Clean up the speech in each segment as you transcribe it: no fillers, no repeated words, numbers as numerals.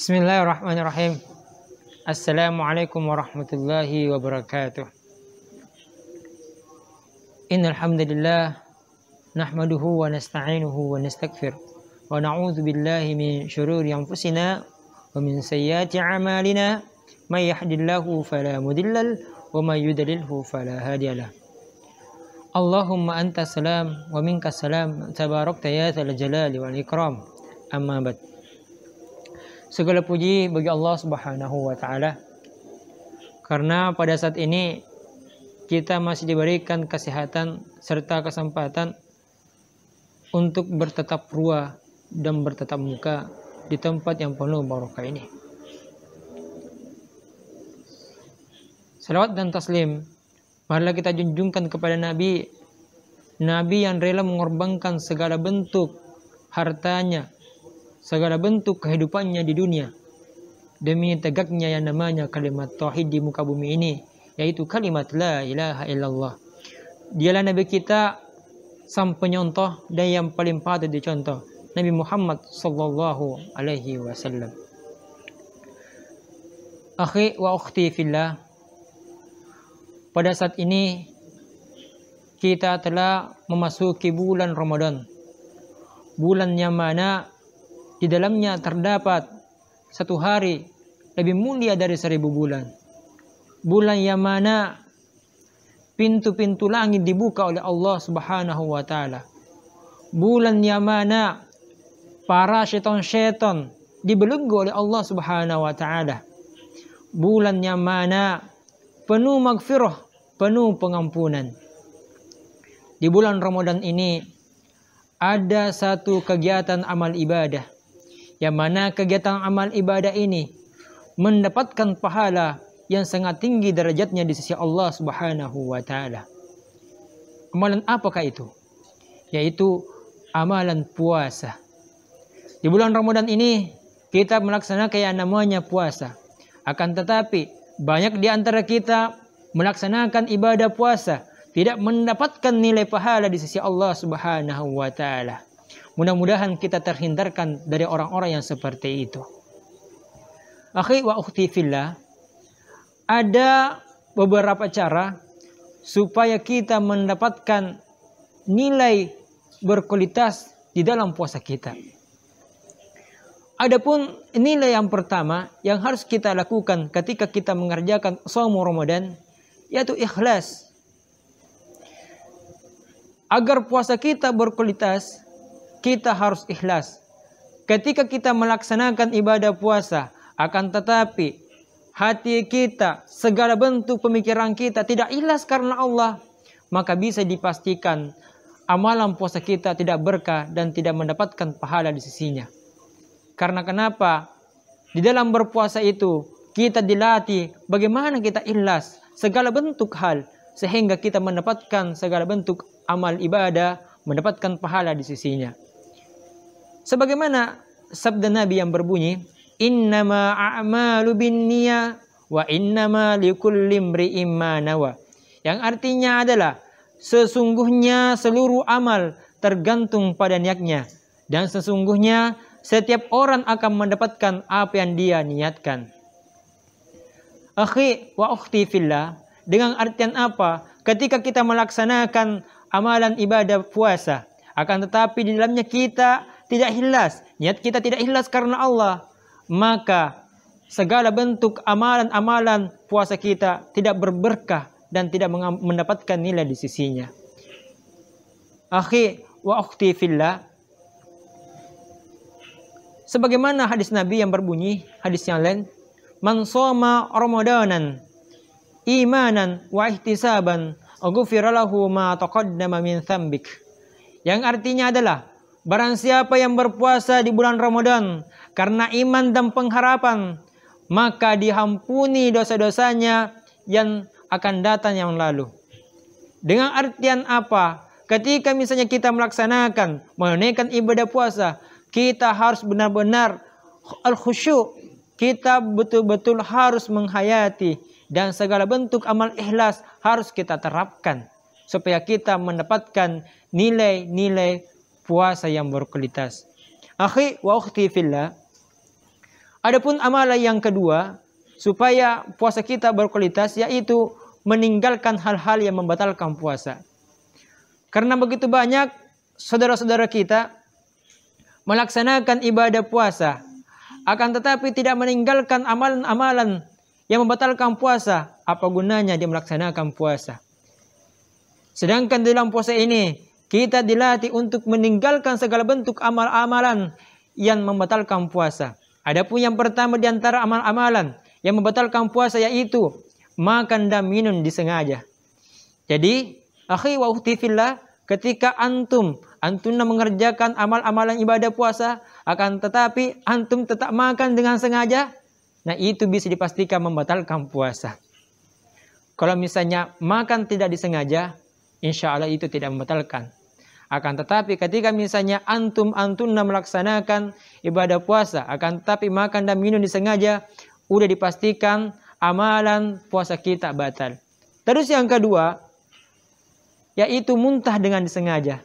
Bismillahirrahmanirrahim. Assalamualaikum warahmatullahi wabarakatuh. Innal hamdalillah nahmaduhu wa nasta'inuhu wa nastaghfir wa na'udzu billahi min syururi anfusina wa min sayyiati a'malina may yahdihillahu fala mudillal wa may yudlilhu fala hadiyalah. Allahumma antas salam wa minkas salam tabarakta ya dzal jalali wal ikram. Amma ba'd. Segala puji bagi Allah Subhanahu wa taala, karena pada saat ini kita masih diberikan kesehatan serta kesempatan untuk bertetap ruah dan bertetap muka di tempat yang penuh barokah ini. Salawat dan taslim marilah kita junjungkan kepada Nabi yang rela mengorbankan segala bentuk hartanya, segala bentuk kehidupannya di dunia demi tegaknya yang namanya kalimat tauhid di muka bumi ini, yaitu kalimat la ilaha illallah. Dialah Nabi kita, sang penyontoh dan yang paling patut dicontoh, Nabi Muhammad sallallahu alaihi wasallam. Akhi wa ukhti fillah, pada saat ini kita telah memasuki bulan Ramadan, bulan yang mana di dalamnya terdapat satu hari lebih mulia dari 1000 bulan. Bulan yang mana pintu-pintu langit dibuka oleh Allah Subhanahu wa taala. Bulan yang mana para syaitan-syaitan dibelenggu oleh Allah Subhanahu wa taala. Bulan yang mana penuh maghfirah, penuh pengampunan. Di bulan Ramadan ini ada satu kegiatan amal ibadah, yang mana kegiatan amal ibadah ini mendapatkan pahala yang sangat tinggi derajatnya di sisi Allah Subhanahu wa taala. Amalan apakah itu? Yaitu amalan puasa. Di bulan Ramadan ini kita melaksanakan yang namanya puasa. Akan tetapi banyak di antara kita melaksanakan ibadah puasa tidak mendapatkan nilai pahala di sisi Allah Subhanahu wa taala. Mudah-mudahan kita terhindarkan dari orang-orang yang seperti itu. Akhi wa ukhti fillah, ada beberapa cara supaya kita mendapatkan nilai berkualitas di dalam puasa kita. Adapun nilai yang pertama yang harus kita lakukan ketika kita mengerjakan shaum Ramadan, yaitu ikhlas. Agar puasa kita berkualitas, kita harus ikhlas. Ketika kita melaksanakan ibadah puasa, akan tetapi hati kita, segala bentuk pemikiran kita tidak ikhlas karena Allah, maka bisa dipastikan amalan puasa kita tidak berkah dan tidak mendapatkan pahala di sisinya. Karena kenapa? Di dalam berpuasa itu kita dilatih bagaimana kita ikhlas segala bentuk hal, sehingga kita mendapatkan segala bentuk amal ibadah, mendapatkan pahala di sisinya. Sebagaimana sabda Nabi yang berbunyi, innama a'malu binniyah wa innama likulli imri'in ma nawa. Yang artinya adalah sesungguhnya seluruh amal tergantung pada niatnya, dan sesungguhnya setiap orang akan mendapatkan apa yang dia niatkan. Akhi wa ukhti fillah, dengan artian apa? Ketika kita melaksanakan amalan ibadah puasa, akan tetapi di dalamnya kita tidak ikhlas, niat kita tidak ikhlas karena Allah, maka segala bentuk amalan-amalan puasa kita tidak berberkah dan tidak mendapatkan nilai di sisinya. Akhi wa ukhti fillah, sebagaimana hadis Nabi yang berbunyi, hadis yang lain, man shoma ramadanan imanan wa ihtisaban ghufira lahu ma taqaddama min dzambik. Yang artinya adalah barang siapa yang berpuasa di bulan Ramadan karena iman dan pengharapan, maka diampuni dosa-dosanya yang akan datang yang lalu. Dengan artian apa? Ketika misalnya kita melaksanakan, menunaikan ibadah puasa, kita harus benar-benar al-khusyuk. Kita betul-betul harus menghayati, dan segala bentuk amal ikhlas harus kita terapkan supaya kita mendapatkan nilai-nilai puasa yang berkualitas. Akhi wa ukhti fillah, Adapun amalan yang kedua, supaya puasa kita berkualitas, yaitu meninggalkan hal-hal yang membatalkan puasa. Karena begitu banyak saudara-saudara kita melaksanakan ibadah puasa, akan tetapi tidak meninggalkan amalan-amalan yang membatalkan puasa. Apa gunanya dia melaksanakan puasa? Sedangkan dalam puasa ini, kita dilatih untuk meninggalkan segala bentuk amal-amalan yang membatalkan puasa. Adapun yang pertama di antara amal-amalan yang membatalkan puasa, yaitu makan dan minum disengaja. Jadi, akhi wa ukhti fillah, ketika antum mengerjakan amal-amalan ibadah puasa, akan tetapi antum tetap makan dengan sengaja, nah itu bisa dipastikan membatalkan puasa. Kalau misalnya makan tidak disengaja, insya Allah itu tidak membatalkan. Akan tetapi ketika misalnya antum melaksanakan ibadah puasa, akan tetapi makan dan minum disengaja, udah dipastikan amalan puasa kita batal. Terus yang kedua, yaitu muntah dengan disengaja.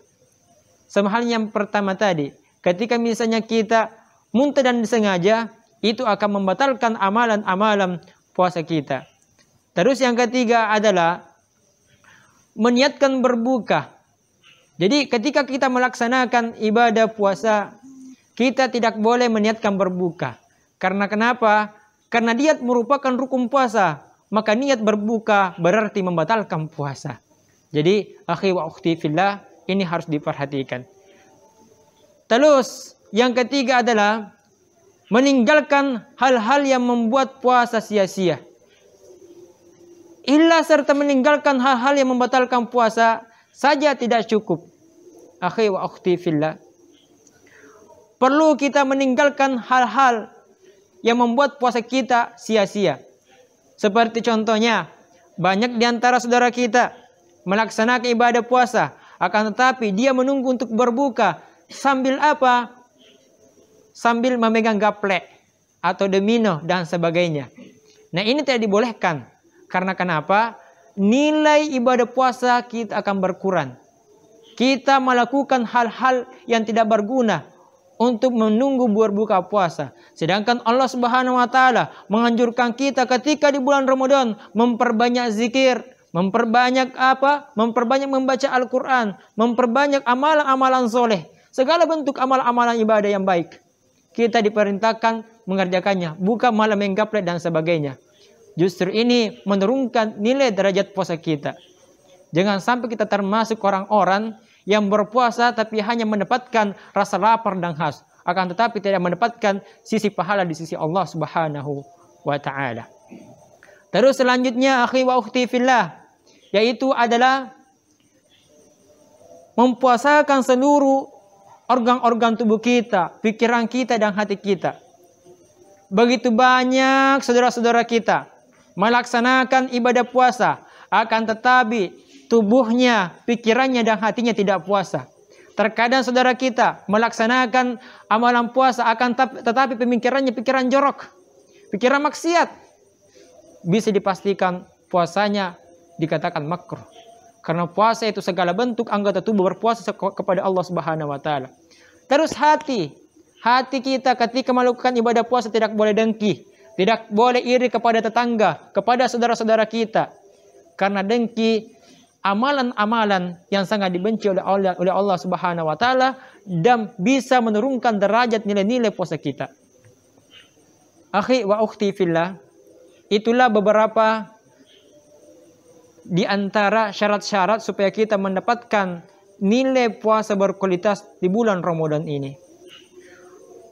Sama halnya yang pertama tadi, ketika misalnya kita muntah dan disengaja, itu akan membatalkan amalan-amalan puasa kita. Terus yang ketiga adalah meniatkan berbuka. Jadi ketika kita melaksanakan ibadah puasa, kita tidak boleh meniatkan berbuka. Karena kenapa? Karena niat merupakan rukun puasa, maka niat berbuka berarti membatalkan puasa. Jadi, akhi wa ukhti fillah, ini harus diperhatikan. Terus, yang ketiga adalah meninggalkan hal-hal yang membuat puasa sia-sia. Illa serta meninggalkan hal-hal yang membatalkan puasa saja tidak cukup. Akhi wa ukhti fillah, perlu kita meninggalkan hal-hal yang membuat puasa kita sia-sia. Seperti contohnya, banyak di antara saudara kita melaksanakan ibadah puasa, akan tetapi dia menunggu untuk berbuka sambil apa? Sambil memegang gaplek atau domino dan sebagainya. Nah, ini tidak dibolehkan. Karena kenapa? Nilai ibadah puasa kita akan berkurang. Kita melakukan hal-hal yang tidak berguna untuk menunggu berbuka puasa. Sedangkan Allah Subhanahu wa taala menganjurkan kita ketika di bulan Ramadan memperbanyak zikir, memperbanyak apa? Memperbanyak membaca Al-Quran, memperbanyak amalan-amalan soleh. Segala bentuk amalan-amalan ibadah yang baik. Kita diperintahkan mengerjakannya, bukan malah menggaplek dan sebagainya. Justru ini menurunkan nilai derajat puasa kita. Jangan sampai kita termasuk orang-orang yang berpuasa tapi hanya mendapatkan rasa lapar dan haus, akan tetapi tidak mendapatkan sisi pahala di sisi Allah Subhanahu wa taala. Terus selanjutnya, akhi wa ukhti fillah, yaitu adalah mempuasakan seluruh organ-organ tubuh kita, pikiran kita dan hati kita. Begitu banyak saudara-saudara kita melaksanakan ibadah puasa, akan tetapi tubuhnya, pikirannya dan hatinya tidak puasa. Terkadang saudara kita melaksanakan amalan puasa, akan tetapi pemikirannya pikiran jorok, pikiran maksiat. Bisa dipastikan puasanya dikatakan makruh. Karena puasa itu segala bentuk anggota tubuh berpuasa kepada Allah Subhanahu wa taala. Terus hati kita ketika melakukan ibadah puasa tidak boleh dengki, tidak boleh iri kepada tetangga, kepada saudara-saudara kita. Karena dengki amalan-amalan yang sangat dibenci oleh Allah Subhanahu wa taala dan bisa menurunkan derajat nilai-nilai puasa kita. Akhi wa ukhti fillah, itulah beberapa di antara syarat-syarat supaya kita mendapatkan nilai puasa berkualitas di bulan Ramadan ini.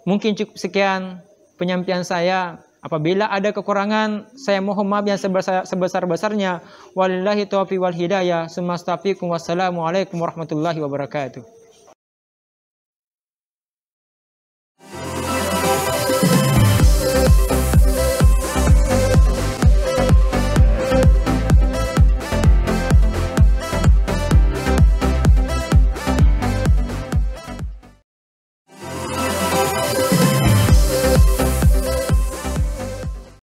Mungkin cukup sekian penyampaian saya. Apabila ada kekurangan, saya mohon maaf yang sebesar-besarnya. Walillahi taufiq wal hidayah. Wassalamualaikum warahmatullahi wabarakatuh.